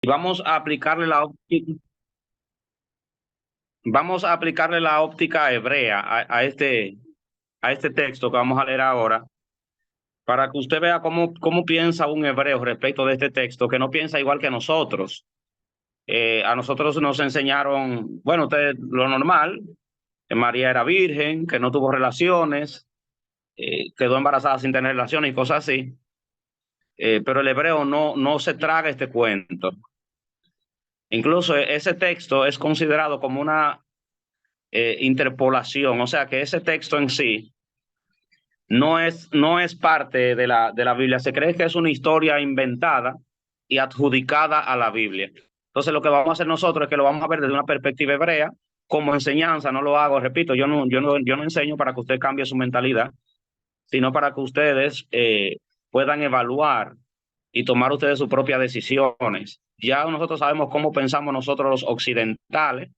Y vamos a aplicarle la óptica hebrea a este texto que vamos a leer ahora, para que usted vea cómo piensa un hebreo respecto de este texto, que no piensa igual que nosotros. A nosotros nos enseñaron, bueno, lo normal, que María era virgen, que no tuvo relaciones, quedó embarazada sin tener relaciones y cosas así. Pero el hebreo no se traga este cuento. Incluso ese texto es considerado como una interpolación, o sea que ese texto en sí no es parte de la Biblia. Se cree que es una historia inventada y adjudicada a la Biblia. Entonces lo que vamos a hacer nosotros es que lo vamos a ver desde una perspectiva hebrea, como enseñanza. No lo hago, repito, yo no enseño para que usted cambie su mentalidad, sino para que ustedes puedan evaluar y tomar ustedes sus propias decisiones. Ya nosotros sabemos cómo pensamos nosotros los occidentales,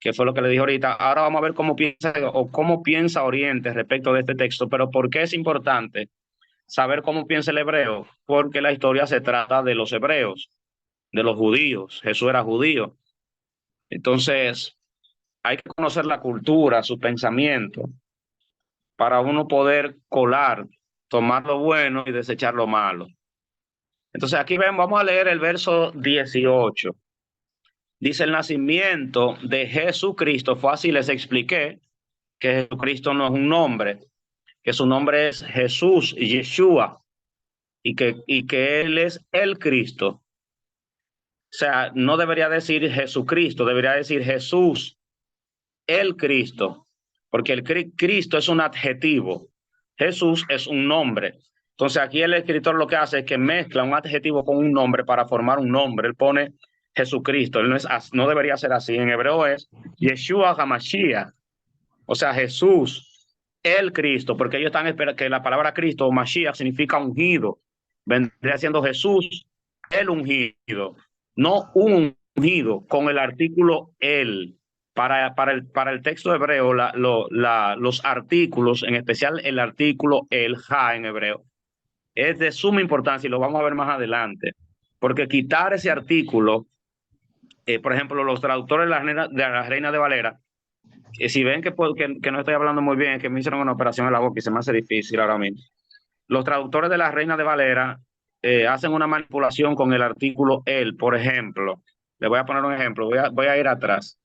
que fue lo que le dije ahorita. Ahora vamos a ver cómo piensa Oriente respecto de este texto. Pero ¿por qué es importante saber cómo piensa el hebreo? Porque la historia se trata de los hebreos, de los judíos. Jesús era judío. Entonces, hay que conocer la cultura, su pensamiento, para uno poder colar, tomar lo bueno y desechar lo malo. Entonces, aquí ven, vamos a leer el verso 18. Dice: el nacimiento de Jesucristo fue así. Les expliqué que Jesucristo no es un nombre, que su nombre es Jesús, Yeshua, y que Él es el Cristo. O sea, no debería decir Jesucristo, debería decir Jesús, el Cristo, porque el Cristo es un adjetivo, Jesús es un nombre. Entonces aquí el escritor lo que hace es que mezcla un adjetivo con un nombre para formar un nombre. Él pone Jesucristo. Él no debería ser así. En hebreo es Yeshua HaMashiach, o sea, Jesús, el Cristo, porque ellos están esperando que la palabra Cristo o Mashiach significa ungido. Vendría siendo Jesús, el ungido, no un ungido, con el artículo el. Para el texto hebreo, los artículos, en especial el artículo el ja en hebreo, es de suma importancia y lo vamos a ver más adelante. Porque quitar ese artículo, por ejemplo, los traductores de la Reina de Valera, si ven que no estoy hablando muy bien, es que me hicieron una operación en la boca y se me hace difícil ahora mismo. Los traductores de la Reina de Valera hacen una manipulación con el artículo el, por ejemplo. Le voy a poner un ejemplo, voy a ir atrás.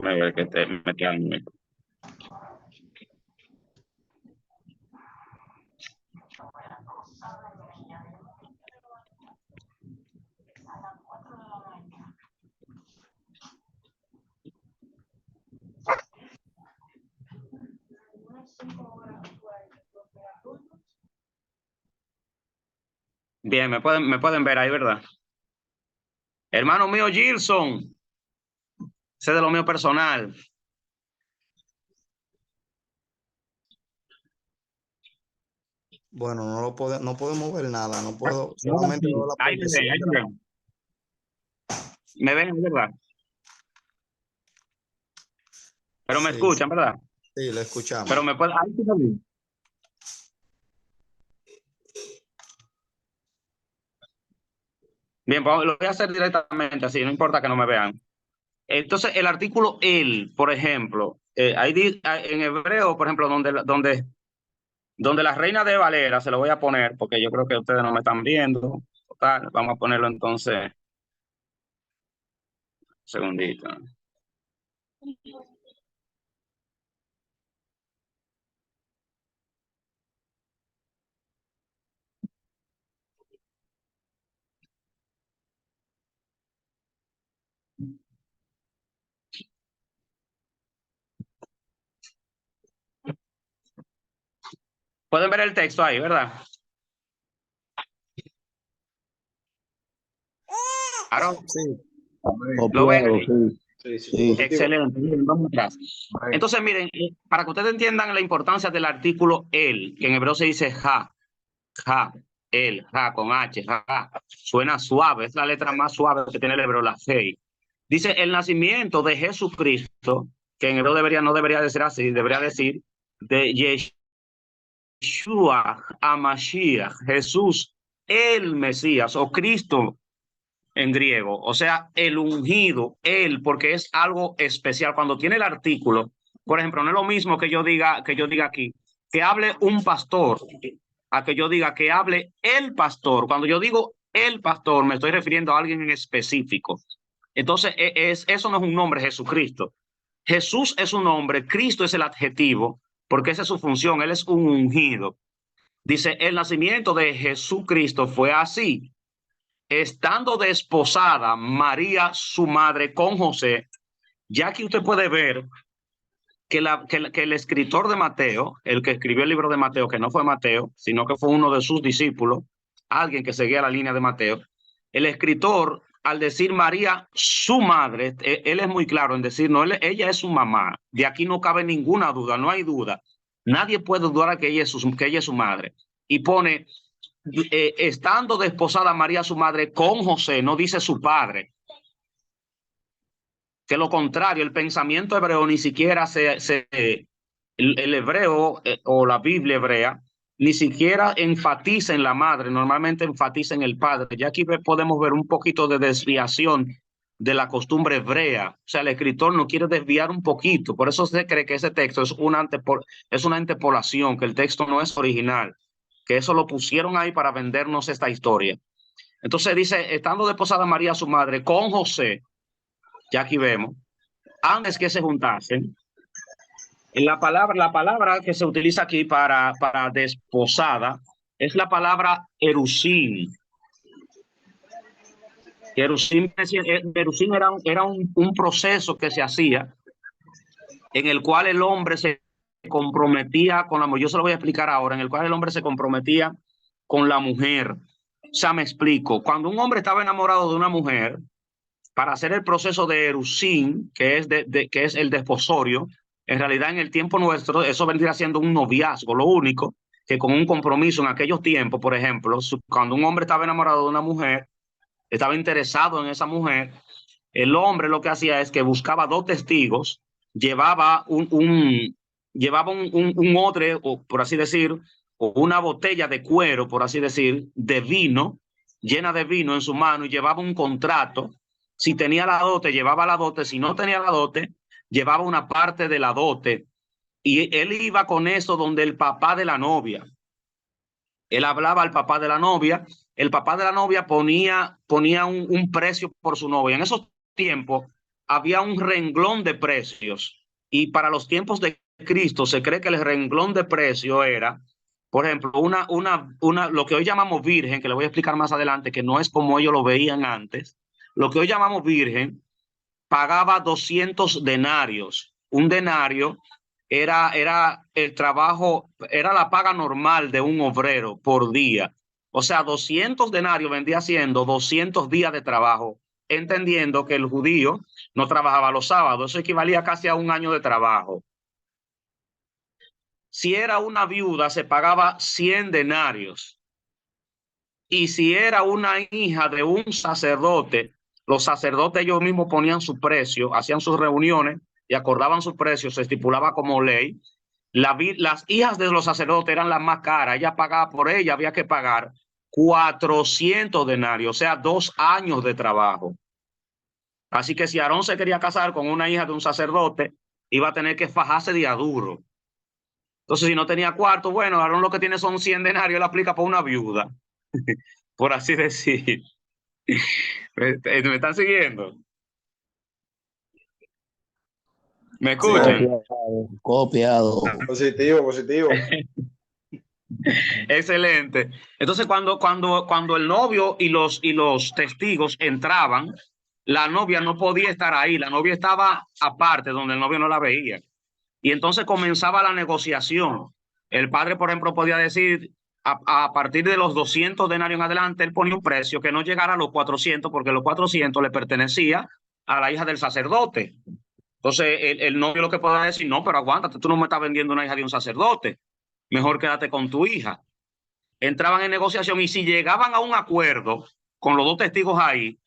A ver que te metiendo. Bien, me pueden ver ahí, ¿verdad? Hermano mío, Gilson, sé de lo mío personal. Bueno, no podemos ver nada, no puedo, solamente veo la Ahí me ven, profesión ahí de me la... ven. Me ven, ¿verdad? Pero me Sí, escuchan, ¿verdad? sí, lo escuchamos. Pero me pueden... Ahí sí me ven. Bien, pues lo voy a hacer directamente así, no importa que no me vean. Entonces, el artículo el, por ejemplo, en hebreo, por ejemplo, donde la Reina de Valera, se lo voy a poner, porque yo creo que ustedes no me están viendo. Total, vamos a ponerlo entonces, un segundito. Pueden ver el texto ahí, ¿verdad? Aaron, Sí, ¿lo ven Copiado, ahí? sí. Sí. Excelente. Miren, vamos atrás. Entonces, miren, para que ustedes entiendan la importancia del artículo el, que en hebreo se dice ja, ja. él, ja, con H, ja, suena suave, es la letra más suave que tiene el hebreo, la Hei. Dice el nacimiento de Jesucristo, que en hebreo no debería de ser así, debería decir de Yeshua Hamashiach, Jesús el Mesías o Cristo en griego, o sea, el ungido, él, porque es algo especial. Cuando tiene el artículo, por ejemplo, no es lo mismo que yo diga aquí, que hable un pastor, a que yo diga que hable el pastor. Cuando yo digo el pastor, me estoy refiriendo a alguien en específico. Entonces, eso no es un nombre, Jesucristo. Jesús es un nombre, Cristo es el adjetivo, porque esa es su función, él es un ungido. Dice, el nacimiento de Jesucristo fue así. Estando desposada María, su madre, con José, ya que usted puede ver que el escritor de Mateo, el que escribió el libro de Mateo, que no fue Mateo, sino que fue uno de sus discípulos, alguien que seguía la línea de Mateo, el escritor, al decir María, su madre, él es muy claro en decir, no, ella es su mamá. De aquí no cabe ninguna duda, no hay duda. Nadie puede dudar que ella es su madre. Y pone, estando desposada María, su madre, con José, no dice su padre. Que lo contrario, el pensamiento hebreo ni siquiera el hebreo o la Biblia hebrea ni siquiera enfatiza en la madre, normalmente enfatiza en el padre. Ya aquí podemos ver un poquito de desviación de la costumbre hebrea. O sea, el escritor no quiere desviar un poquito. Por eso se cree que ese texto es una antepolación, que el texto no es original, que eso lo pusieron ahí para vendernos esta historia. Entonces dice, estando desposada María, su madre, con José, ya aquí vemos, antes que se juntasen, la palabra que se utiliza aquí para desposada es la palabra erusin. Erusin era un proceso que se hacía en el cual el hombre se comprometía con la mujer. Yo se lo voy a explicar ahora, en el cual el hombre se comprometía con la mujer. O sea, me explico. Cuando un hombre estaba enamorado de una mujer, para hacer el proceso de erusin, que es el desposorio, en realidad en el tiempo nuestro eso vendría siendo un noviazgo. Lo único que con un compromiso en aquellos tiempos, por ejemplo, cuando un hombre estaba enamorado de una mujer, estaba interesado en esa mujer, el hombre lo que hacía es que buscaba dos testigos, llevaba un odre, o por así decir, o una botella de cuero, por así decir, de vino, llena de vino en su mano, y llevaba un contrato. Si tenía la dote, llevaba la dote. Si no tenía la dote, llevaba una parte de la dote. Y él iba con eso donde el papá de la novia. Él hablaba al papá de la novia. El papá de la novia ponía un precio por su novia. En esos tiempos había un renglón de precios. Y para los tiempos de Cristo se cree que el renglón de precio era, por ejemplo, lo que hoy llamamos virgen, que le voy a explicar más adelante, que no es como ellos lo veían antes. Lo que hoy llamamos virgen pagaba 200 denarios. Un denario era el trabajo, era la paga normal de un obrero por día. O sea, 200 denarios vendría siendo 200 días de trabajo, entendiendo que el judío no trabajaba los sábados. Eso equivalía casi a un año de trabajo. Si era una viuda, se pagaba 100 denarios. Y si era una hija de un sacerdote, los sacerdotes ellos mismos ponían su precio, hacían sus reuniones y acordaban su precio, se estipulaba como ley. Las hijas de los sacerdotes eran las más caras, ella pagaba por ella, había que pagar 400 denarios, o sea, 2 años de trabajo. Así que si Aarón se quería casar con una hija de un sacerdote, iba a tener que fajarse de a duro. Entonces, si no tenía cuarto, bueno, Aarón lo que tiene son 100 denarios, él aplica por una viuda, por así decir. ¿Me están siguiendo? ¿Me escuchan? Copiado. Positivo, positivo. Excelente. Entonces, cuando el novio y los testigos entraban, la novia no podía estar ahí, la novia estaba aparte, donde el novio no la veía. Y entonces comenzaba la negociación. El padre, por ejemplo, podía decir, a partir de los 200 denarios en adelante, él ponía un precio que no llegara a los 400, porque los 400 le pertenecía a la hija del sacerdote. Entonces, el novio lo que podía decir, no, pero aguántate, tú no me estás vendiendo una hija de un sacerdote, mejor quédate con tu hija. entraban en negociación y si llegaban a un acuerdo con los dos testigos ahí,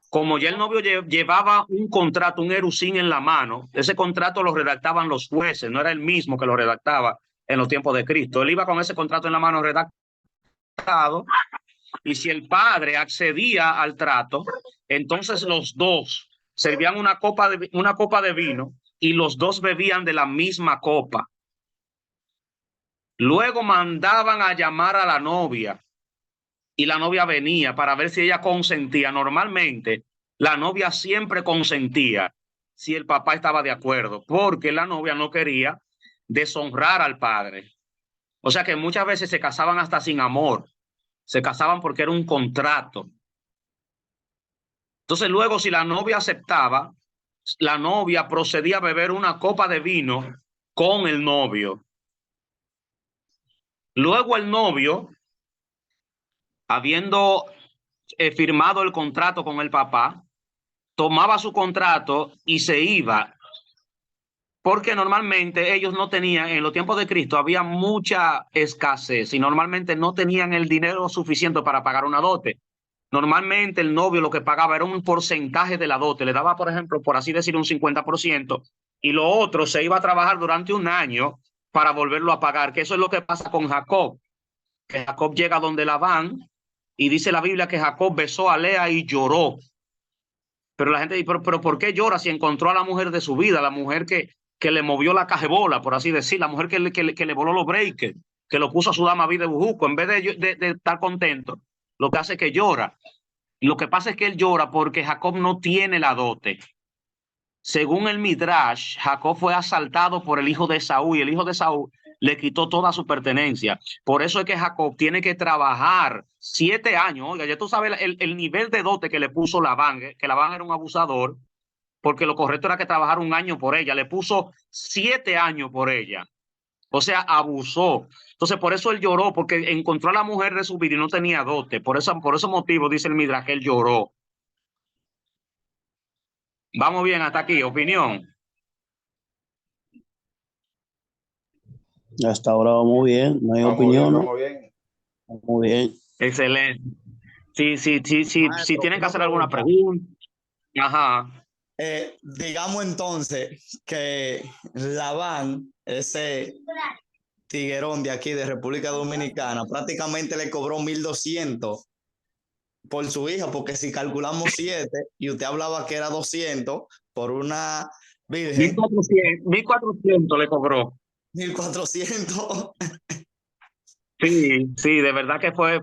como ya el novio llevaba un contrato, un erusín en la mano, ese contrato lo redactaban los jueces, no era el mismo que lo redactaba en los tiempos de Cristo. Él iba con ese contrato en la mano redactado y si el padre accedía al trato, entonces los dos servían una copa de vino y los dos bebían de la misma copa. Luego mandaban a llamar a la novia y la novia venía para ver si ella consentía. Normalmente, la novia siempre consentía si el papá estaba de acuerdo, porque la novia no quería deshonrar al padre. O sea que muchas veces se casaban hasta sin amor. Se casaban porque era un contrato. Entonces luego, si la novia aceptaba, la novia procedía a beber una copa de vino con el novio. Luego el novio, habiendo firmado el contrato con el papá, tomaba su contrato y se iba, porque normalmente ellos no tenían, en los tiempos de Cristo había mucha escasez y normalmente no tenían el dinero suficiente para pagar una dote. Normalmente el novio lo que pagaba era un porcentaje de la dote, le daba, por ejemplo, por así decir, un 50%, y lo otro se iba a trabajar durante un año para volverlo a pagar, que eso es lo que pasa con Jacob, que Jacob llega donde Labán y dice la Biblia que Jacob besó a Lea y lloró. Pero la gente dice, pero ¿por qué llora si encontró a la mujer de su vida, la mujer que le movió la cajebola, por así decir, la mujer que le voló los breakers, que lo puso a su dama vida de bujuco? En vez de estar contento, lo que hace es que llora. Y lo que pasa es que él llora porque Jacob no tiene la dote. Según el Midrash, Jacob fue asaltado por el hijo de Esaú y el hijo de Esaú le quitó toda su pertenencia. Por eso es que Jacob tiene que trabajar 7 años. Oiga, ya tú sabes el nivel de dote que le puso Labán, que Labán era un abusador, porque lo correcto era que trabajara 1 año por ella. Le puso 7 años por ella. O sea, abusó. Entonces, por eso él lloró, porque encontró a la mujer de su vida y no tenía dote. Por ese motivo, dice el Midrash, que él lloró. Vamos bien hasta aquí, opinión. Hasta ahora vamos bien, no hay opinión. Vamos bien. Vamos bien. Excelente. Si tienen que hacer alguna pregunta. Ajá. Digamos entonces que Labán, ese tiguerón de aquí de República Dominicana, prácticamente le cobró 1.200 por su hija, porque si calculamos 7 y usted hablaba que era 200 por una virgen, 1.400 le cobró. 1.400. Sí, de verdad que fue.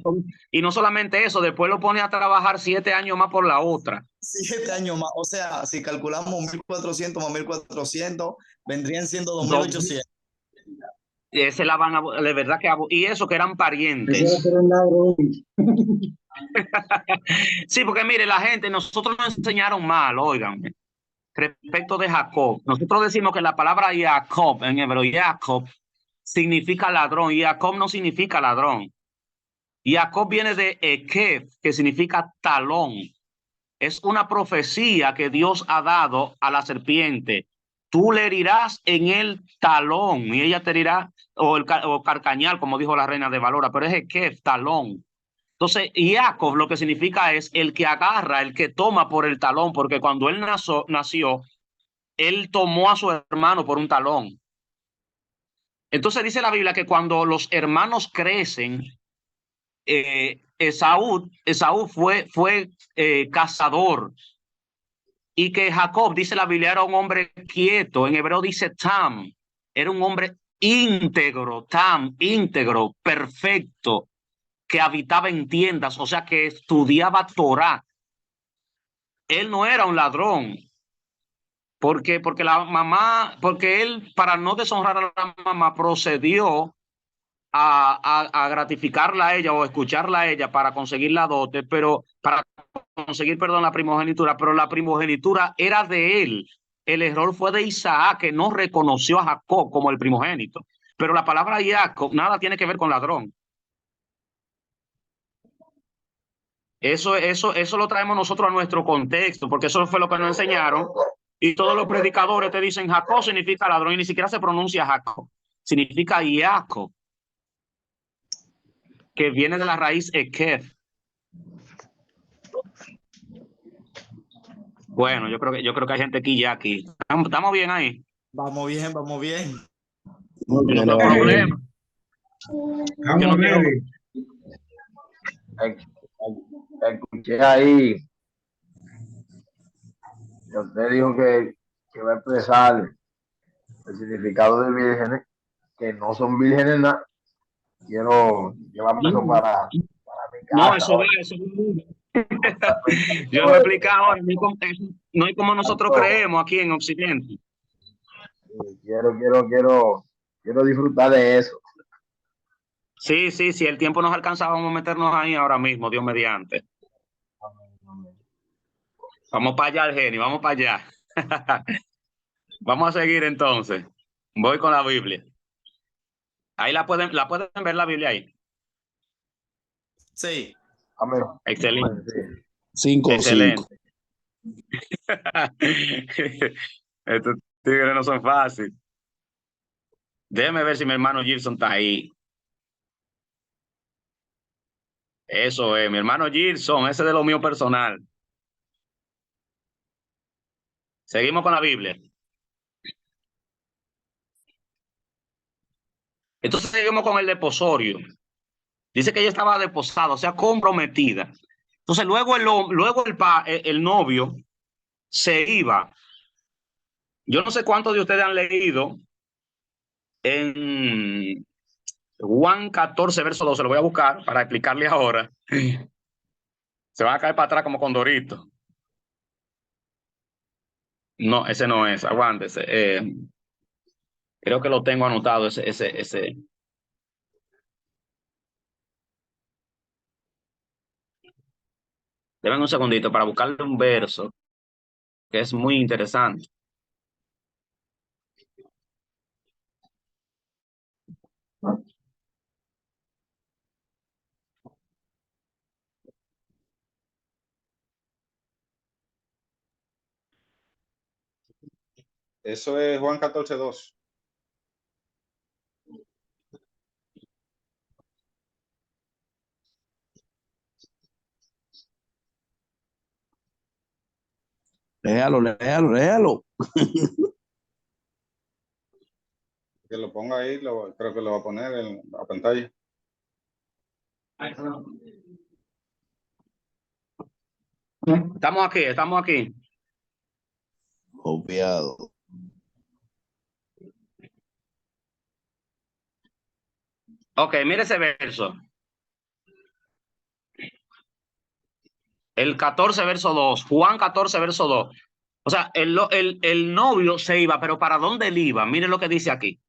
Y no solamente eso, después lo pone a trabajar 7 años más por la otra. 7 años más, o sea, si calculamos 1.400 más 1.400, vendrían siendo 2.800. Ese la van a, de verdad que, y eso que eran parientes. Sí, porque mire, la gente, nosotros nos enseñaron mal, oigan, respecto de Jacob. Nosotros decimos que la palabra Jacob, en hebreo, Jacob, significa ladrón, y Jacob no significa ladrón. Jacob viene de Ekef, que significa talón. Es una profecía que Dios ha dado a la serpiente. Tú le herirás en el talón y ella te herirá, o carcañal, como dijo la reina de Valora, pero es Ekef, talón. Entonces, Jacob lo que significa es el que agarra, el que toma por el talón, porque cuando él nació, él tomó a su hermano por un talón. Entonces dice la Biblia que cuando los hermanos crecen, Esaú fue cazador, y que Jacob, dice la Biblia, era un hombre quieto. En hebreo dice tam, era un hombre íntegro, perfecto, que habitaba en tiendas, o sea que estudiaba Torah. Él no era un ladrón, porque él, para no deshonrar a la mamá, procedió a gratificarla a ella o escucharla a ella para conseguir la dote, pero para conseguir, perdón, la primogenitura, pero la primogenitura era de él. El error fue de Isaac, que no reconoció a Jacob como el primogénito. Pero la palabra Jacob nada tiene que ver con ladrón. Eso lo traemos nosotros a nuestro contexto, porque eso fue lo que nos enseñaron. Y todos los predicadores te dicen Jacob significa ladrón, y ni siquiera se pronuncia Jacob, significa Jacob. que viene de la raíz Ekef. Bueno, yo creo que hay gente aquí ya aquí. ¿Estamos bien ahí? Vamos bien, vamos bien. Muy Yo no bien, tengo vamos bien. problema. Yo no quiero. Escuché ahí que usted dijo que va a expresar el significado de vírgenes, que no son vírgenes nada. Quiero llevarme eso para mi No, casa. eso va, eso va. Yo lo voy a explicar ahora. No hay como nosotros creemos aquí en Occidente. Quiero disfrutar de eso. Sí, sí, sí, el tiempo nos alcanza, vamos a meternos ahí ahora mismo, Dios mediante. Vamos para allá, Genio, vamos para allá. Vamos a seguir entonces. Voy con la Biblia. Ahí la pueden ver la Biblia ahí. Sí. Amén. Excelente. Sí. 5-5. Excelente. Estos tigres no son fáciles. Déjeme ver si mi hermano Gilson está ahí. Eso es, mi hermano Gilson, ese de lo mío personal. Seguimos con la Biblia. Entonces seguimos con el desposorio. Dice que ella estaba desposada, o sea, comprometida. Entonces luego el novio se iba. Yo no sé cuántos de ustedes han leído en Juan 14, verso 12. Lo voy a buscar para explicarle ahora. Se van a caer para atrás como condorito. No, ese no es. Aguántese. Creo que lo tengo anotado, ese. Deben un segundito para buscarle un verso que es muy interesante. Eso es Juan 14:2. Léalo. Que lo ponga ahí, creo que lo va a poner en la pantalla. Estamos aquí. Copiado. Ok, mire ese verso. El 14, verso 2. Juan 14, verso 2. O sea, el novio se iba, pero ¿para dónde él iba? Mire lo que dice aquí.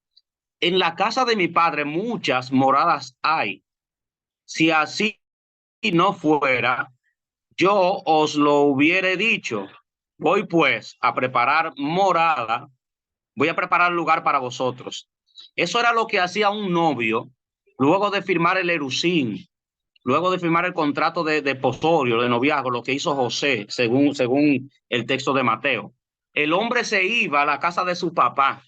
En la casa de mi padre muchas moradas hay. Si así no fuera, yo os lo hubiera dicho. Voy pues a preparar morada. Voy a preparar lugar para vosotros. Eso era lo que hacía un novio luego de firmar el erusín, luego de firmar el contrato de desposorio, de noviazgo, lo que hizo José, según el texto de Mateo. El hombre se iba a la casa de su papá.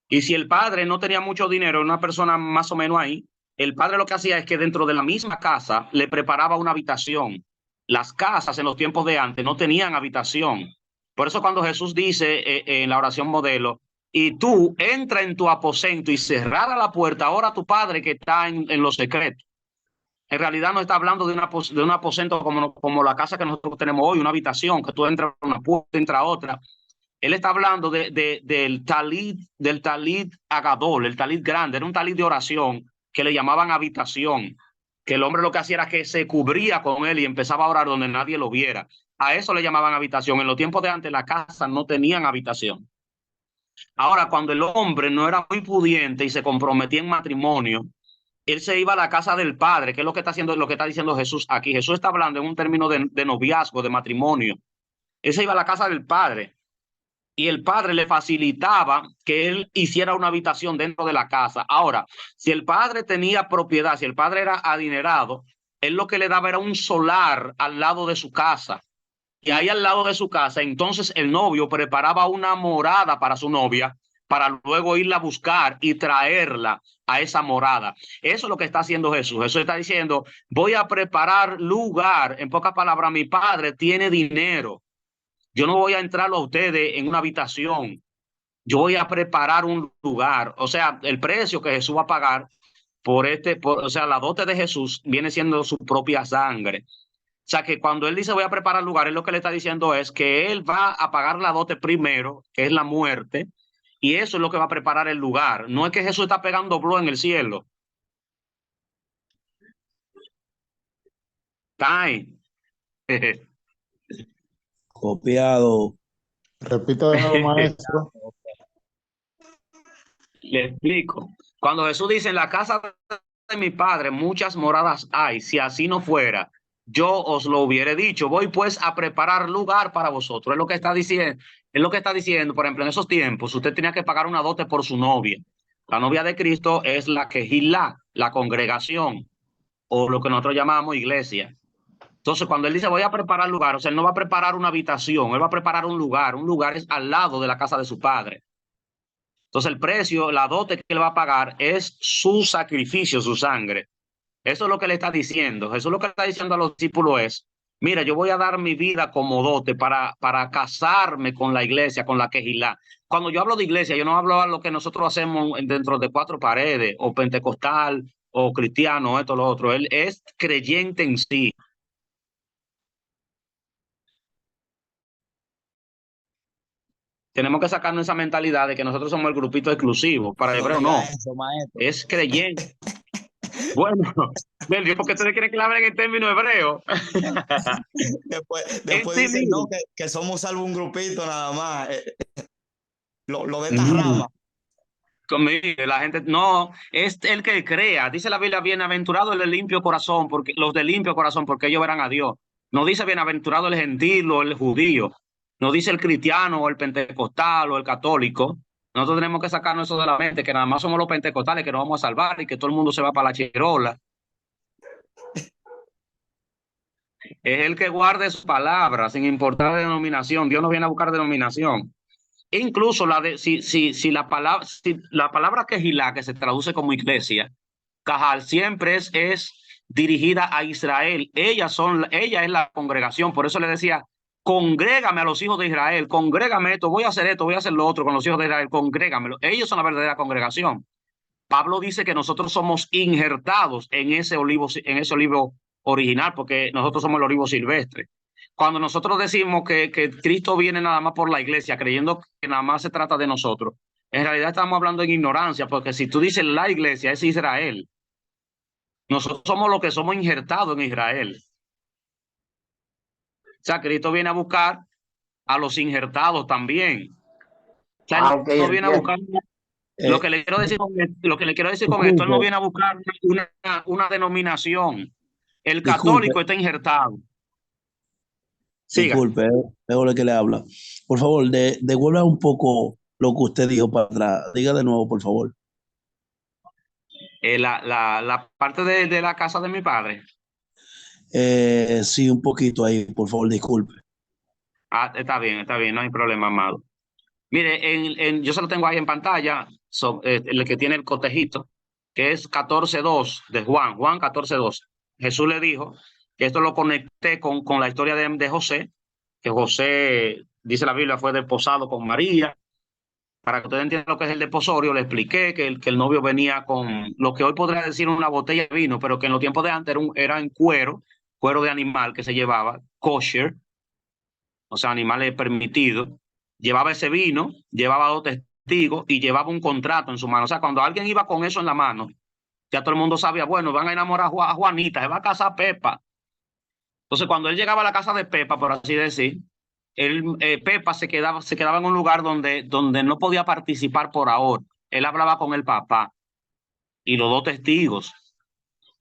Y si el padre no tenía mucho dinero, una persona más o menos ahí, el padre lo que hacía es que dentro de la misma casa le preparaba una habitación. Las casas en los tiempos de antes no tenían habitación. Por eso cuando Jesús dice en la oración modelo, y tú entra en tu aposento y cerrara la puerta, ahora tu padre que está en lo secreto. En realidad no está hablando de un aposento como la casa que nosotros tenemos hoy, una habitación, que tú entras a una puerta, entras a otra. Él está hablando del talit agadol, el talit grande, era un talit de oración que le llamaban habitación, que el hombre lo que hacía era que se cubría con él y empezaba a orar donde nadie lo viera. A eso le llamaban habitación. En los tiempos de antes las casas no tenían habitación. Ahora, cuando el hombre no era muy pudiente y se comprometía en matrimonio, él se iba a la casa del padre, que es lo que está diciendo Jesús aquí. Jesús está hablando en un término de noviazgo, de matrimonio. Él se iba a la casa del padre. Y el padre le facilitaba que él hiciera una habitación dentro de la casa. Ahora, si el padre tenía propiedad, si el padre era adinerado, él lo que le daba era un solar al lado de su casa. Y ahí al lado de su casa, entonces el novio preparaba una morada para su novia para luego irla a buscar y traerla a esa morada. Eso es lo que está haciendo Jesús. Jesús está diciendo, voy a preparar lugar. En pocas palabras, mi Padre tiene dinero. Yo no voy a entrar a ustedes en una habitación. Yo voy a preparar un lugar. O sea, el precio que Jesús va a pagar o sea, la dote de Jesús viene siendo su propia sangre. O sea, que cuando él dice voy a preparar lugar, él lo que le está diciendo es que él va a pagar la dote primero, que es la muerte, y eso es lo que va a preparar el lugar. No es que Jesús está pegando blow en el cielo. Ay. Copiado. Repito de nuevo, maestro. Le explico. Cuando Jesús dice en la casa de mi Padre muchas moradas hay, si así no fuera, yo os lo hubiera dicho. Voy pues a preparar lugar para vosotros. Es lo que está diciendo. Es lo que está diciendo. Por ejemplo, en esos tiempos usted tenía que pagar una dote por su novia. La novia de Cristo es la quejilá, la congregación, o lo que nosotros llamamos iglesia. Entonces, cuando él dice voy a preparar lugar, o sea, él no va a preparar una habitación, él va a preparar un lugar. Un lugar es al lado de la casa de su padre. Entonces, el precio, la dote que él va a pagar es su sacrificio, su sangre. Eso es lo que le está diciendo. Jesús lo que le está diciendo a los discípulos es, mira, yo voy a dar mi vida como dote para casarme con la iglesia, con la quejilá. Cuando yo hablo de iglesia, yo no hablo de lo que nosotros hacemos dentro de cuatro paredes, o pentecostal, o cristiano, esto, lo otro. Él es creyente en sí. Tenemos que sacarnos esa mentalidad de que nosotros somos el grupito exclusivo. Para el No hebreo, diga no. eso, maestro. Es creyente. Bueno, porque ustedes quieren que le hablen en términos hebreos. Después sí dicen, mismo. no, que somos salvo un grupito nada más. Lo de esta rama. Conmigo, la gente, no, es el que crea. Dice la Biblia, bienaventurado el de limpio corazón, porque los de limpio corazón, porque ellos verán a Dios. No dice bienaventurado el gentil o el judío. No dice el cristiano o el pentecostal o el católico. Nosotros tenemos que sacarnos eso de la mente, que nada más somos los pentecostales que nos vamos a salvar y que todo el mundo se va para la chirola. Es el que guarde sus palabras, sin importar la denominación. Dios no viene a buscar denominación. Incluso si la palabra quejilá, que se traduce como iglesia, cajal, siempre es dirigida a Israel. Ella es la congregación. Por eso le decía, congrégame a los hijos de Israel, congrégame esto, voy a hacer esto, voy a hacer lo otro con los hijos de Israel, congrégamelo. Ellos son la verdadera congregación. Pablo dice que nosotros somos injertados en ese olivo original, porque nosotros somos el olivo silvestre. Cuando nosotros decimos que Cristo viene nada más por la iglesia, creyendo que nada más se trata de nosotros, en realidad estamos hablando en ignorancia, porque si tú dices la iglesia es Israel, nosotros somos los que somos injertados en Israel. O sea, Cristo viene a buscar a los injertados también. O sea, Okay, no viene a buscar... Lo que le quiero decir con esto, él no viene a buscar una denominación. El católico está injertado. Siga. Disculpe, es que le habla. Por favor, devuelva un poco lo que usted dijo para atrás. Diga de nuevo, por favor. La parte de la casa de mi padre. Sí, un poquito ahí, por favor, disculpe. Está bien, no hay problema, amado. Mire, yo se lo tengo ahí en pantalla, el que tiene el cotejito, que es 14:2 de Juan 14:2. Jesús le dijo que esto lo conecté con la historia de José, que José, dice la Biblia, fue desposado con María. Para que ustedes entiendan lo que es el desposorio, le expliqué que el novio venía con lo que hoy podría decir una botella de vino, pero que en los tiempos de antes era en cuero de animal que se llevaba, kosher, o sea, animales permitidos. Llevaba ese vino, llevaba 2 testigos y llevaba un contrato en su mano. O sea, cuando alguien iba con eso en la mano, ya todo el mundo sabía, bueno, van a enamorar a Juanita, se va a casar Pepa. Entonces, cuando él llegaba a la casa de Pepa, por así decir, Pepa se quedaba en un lugar donde no podía participar por ahora. Él hablaba con el papá y los 2 testigos.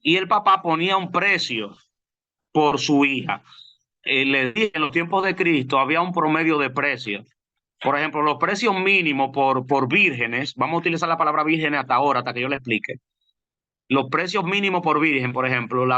Y el papá ponía un precio por su hija. Le dije, en los tiempos de Cristo había un promedio de precios. Por ejemplo, los precios mínimos por vírgenes, vamos a utilizar la palabra vírgenes hasta ahora, hasta que yo le explique. Los precios mínimos por virgen, por ejemplo, la